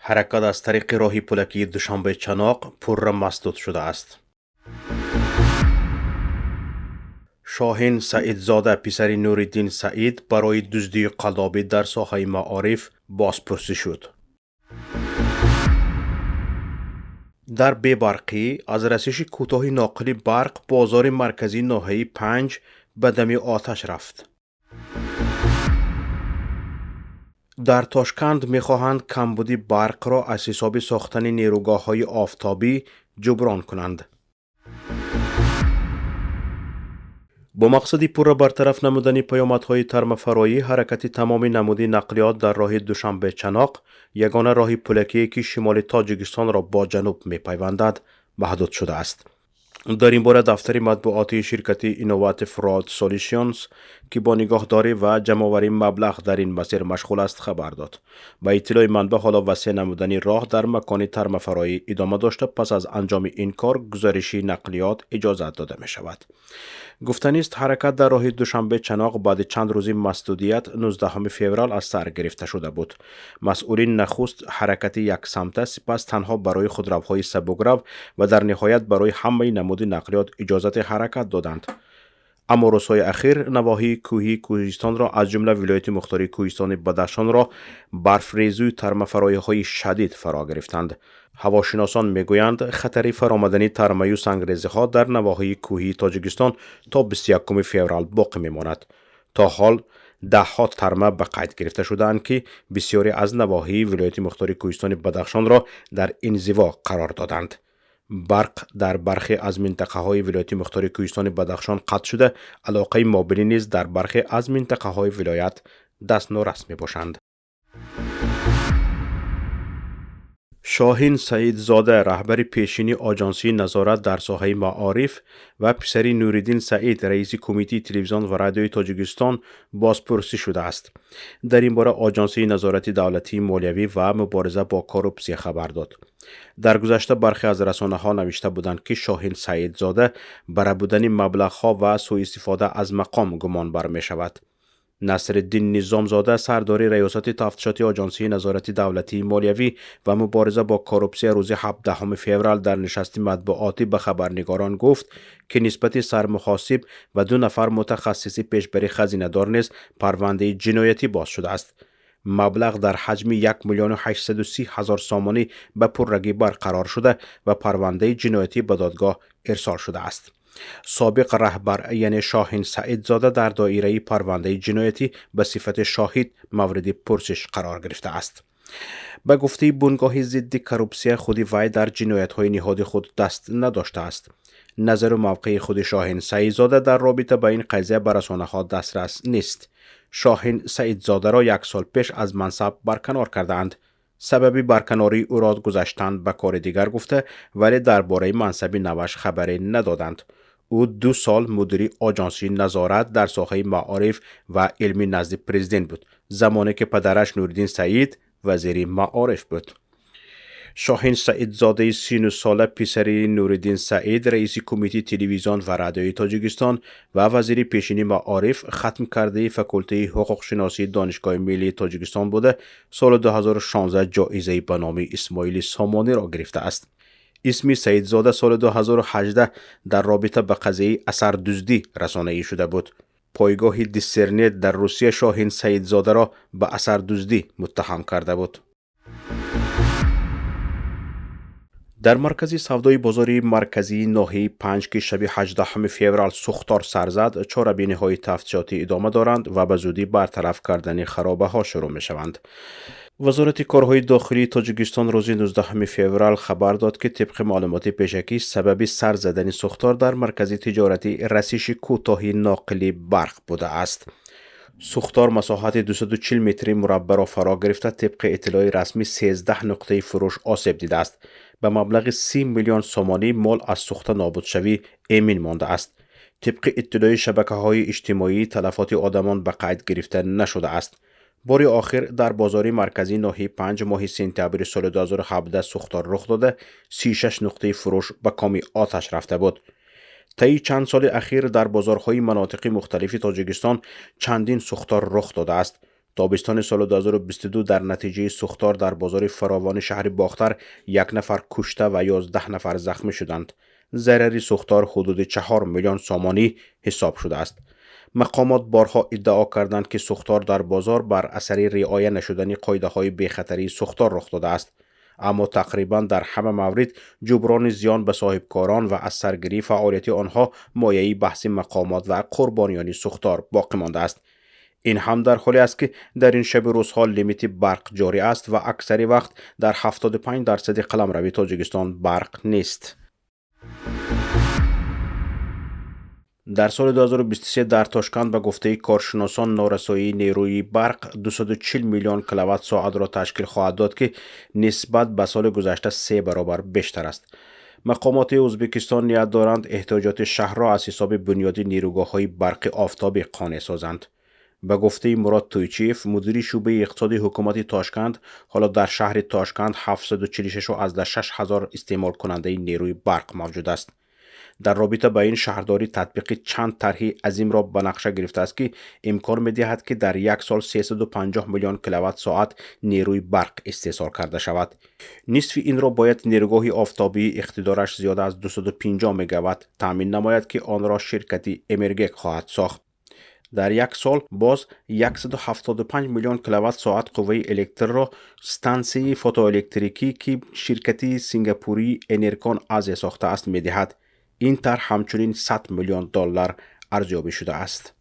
حرکت از طریق راه پلکی دوشنبه چناق پر مسدود شده است. شاهین سعیدزاده پسر نوریدین سعید برای دزدی قلابی در ساحه معارف بازپرسی شد. در بیبرقی از رسش کوتاه ناقل برق بازار مرکزی ناحیه 5 به دم آتش رفت. در تاشکند می‌خواهند کمبود برق را از حساب ساختن نیروگاه‌های آفتابی جبران کنند. با مقصد پورا برطرف نمودن پیامدهای ترمفرایی، حرکت تمام نمودی نقلیات در راه دوشنبه چناق، یگانه راه پلکی که شمال تاجیکستان را با جنوب می‌پیوندد، محدود شده است. در این باره دفتر مطبوعاتی شرکت اینوواتیو فراد سولوشنز که با نگاهداری و جمع‌آوری مبلغ در این مسیر مشغول است خبر داد. با اطلاع منبع حالا وسیع نمودن راه در مکان ترمفرایی ادامه داشته، پس از انجام این کار گزارشی نقلیات اجازت داده می شود. گفتنی است حرکت در راه دوشنبه چناق بعد چند روزی مسدودیت 19 فوریه از سر گرفته شده بود. مسئولین نخست حرکت یک سمته، سپس تنها برای خودروهای سبکرو و در نهایت برای همه نمود نقلیات اجازت حرکت دادند. اما روزهای اخیر نواحی کوهی کوهستان را از جمله ولایت مختار کوهستان بدخشان را برفریزی ترمفرایی‌های شدید فرا گرفتند. هواشناسان میگویند خطر فرآمدن ترمه و سنگریزی‌ها در نواحی کوهی تاجیکستان تا 21 فوریه باقی میماند. تا حال ده‌ها ترمه به قید گرفته شده‌اند که بسیاری از نواحی ولایت مختار کوهستان بدخشان را در انزوا قرار دادند. برق در برخی از منطقه های ولایت مختار کوهستان بدخشان قطع شده، علاقه مابلی نیز در برخی از منطقه های ولایت دست نارس می باشند. شاهین سعیدزاده رهبر پیشین آژانسی نظارت در ساحه معارف و پسر نوریدین سعید رئیس کمیته تلویزیون و رادیوی تاجیکستان بازپرسی شده است. در این باره آژانسی نظارت دولتی مالیوی و مبارزه با کورپسی خبر داد. در گذشته برخی از رسانه‌ها نوشته بودند که شاهین سعیدزاده برای بودن مبلغ‌ها و سوء استفاده از مقام گمان بر می شود. نصرالدین نظامزاده سردار ریاست تفتیشات آژانسی نظارت دولتی مالیوی و مبارزه با کورپسی روز 17 فوریه در نشست مطبوعاتی به خبرنگاران گفت که نسبت سرمحاسب و 2 نفر متخصص پیشبری خزینه دار نیز پرونده جنایتی باز شده است. مبلغ در حجم 1,830,000 سامانی به پررگی برقرار شده و پرونده جنایتی به دادگاه ارسال شده است. سابق رهبر یعنی شاهین سعیدزاده در دایره پرونده جنایتی به صفت شاهد مورد پرسش قرار گرفته است. به گفته بنگاه ضد کورپسی خود وی در جنایت‌های نهاد خود دست نداشته است. نظر و موقع خود شاهین سعیدزاده در رابطه با این قضیه به رسانه‌ها دسترس نیست. شاهین سعیدزاده را 1 سال پیش از منصب برکنار کردند. سبب برکناری او را گذاشتن به کار دیگر گفته، ولی درباره منصب نوش خبری ندادند. او 2 سال مدیر آژانسی نظارت در ساحه معارف و علمی نزد پرزیدنت بود، زمانی که پدرش نوریدین سعید وزیر معارف بود. شاهین سعیدزاده 39 ساله پسر نوریدین سعید رئیس کمیته تلویزیون و رادیوی تاجیکستان و وزیر پیشین معارف ختم کرده فاکولته حقوق شناسی دانشگاه ملی تاجیکستان بوده، سال 2016 جایزه به نام اسماعیل سامانی را گرفته است. اسم سعیدزاده سال 2018 در رابطه به قضیه اثر دزدی رسانه‌ای شده بود. پایگاه دیسرنت در روسیه شاهین سعیدزاده را به اثر دزدی متهم کرده بود. در مرکز سودای بازاری مرکزی ناحیه 5 که شب 18 فوریه سوختار سر زد، چاره‌بینی‌های تفتیشاتی ادامه دارند و به زودی برطرف کردن خرابه‌ها شروع می‌شوند. وزارت کارهای داخلی تاجیکستان روز 19 فوریه خبر داد که طبق معلومات پیشکی سبب سر زدن سوختار در مرکز تجارتی رسش کوتاه ناقل برق بوده است. سوختار مساحت 240 متر مربع را فرا گرفته. طبق اطلاع رسمی 13 نقطه فروش آسیب دیده است. به مبلغ 30 میلیون سومانی مال از سوخته نابود شوی امین مانده است. طبق اطلاع شبکه‌های اجتماعی تلفات آدمان به قید گرفته نشده است. بار آخر در بازار مرکزی ناحیه 5 ماه سپتامبر سال 2017 سوختار رخ داده، 36 نقطه فروش به کام آتش رفته بود. طی چند سال اخیر در بازارهای مناطق مختلف تاجیکستان چندین سوختار رخ داده است. تابستان سال 2022 در نتیجه سوختار در بازار فراوان شهر باختر 1 نفر کشته و 11 نفر زخمی شدند. ضرر سوختار حدود 4 میلیون سامانی حساب شده است. مقامات بارها ادعا کردند که سوختار در بازار بر اثر رعایت نشدن قاعده‌های بی‌خطری سوختار رخ داده است. اما تقریبا در همه مورد جبران زیان به صاحبکاران و از سرگیری فعالیت آنها مایه بحث مقامات و قربانیان سوختار باقی مانده است. این هم در حالی است که در این شب روزها لیمیت برق جاری است و اکثر وقت در 75% قلمرو تاجیکستان برق نیست. در سال 2023 در تاشکند به گفته کارشناسان نارسایی نیروی برق 240 میلیون کیلووات ساعت را تشکیل خواهد داد که نسبت به سال گذشته 3 برابر بیشتر است. مقامات ازبکستان نیت دارند احتیاجات شهر را از حساب بنیادی نیروگاه‌های برق آفتابی قانع سازند. به گفته مراد تویچیف مدیر شعبه اقتصادی حکومت تاشکند، حالا در شهر تاشکند 746 از 6000 استعمال کننده نیروی برق موجود است. در رابطه با این شهرداری تطبیق چند طرح عظیم را به نقشه گرفته است که امکان می‌دهد که در یک سال 350 میلیون کیلووات ساعت نیروی برق استحصال کرده شود. نصف این را باید نیروگاه آفتابی اقتدارش زیاده از 250 مگاوات تامین نماید که آن را شرکتی امرگک خواهد ساخت. در یک سال باز 175 میلیون کیلووات ساعت قوه الکتر را استانسیه فوتوالکتریکی که شرکتی سینگاپوری انرکون از ساخته است می‌دهد. این طرح همچنین $100 میلیون ارزیابی شده است.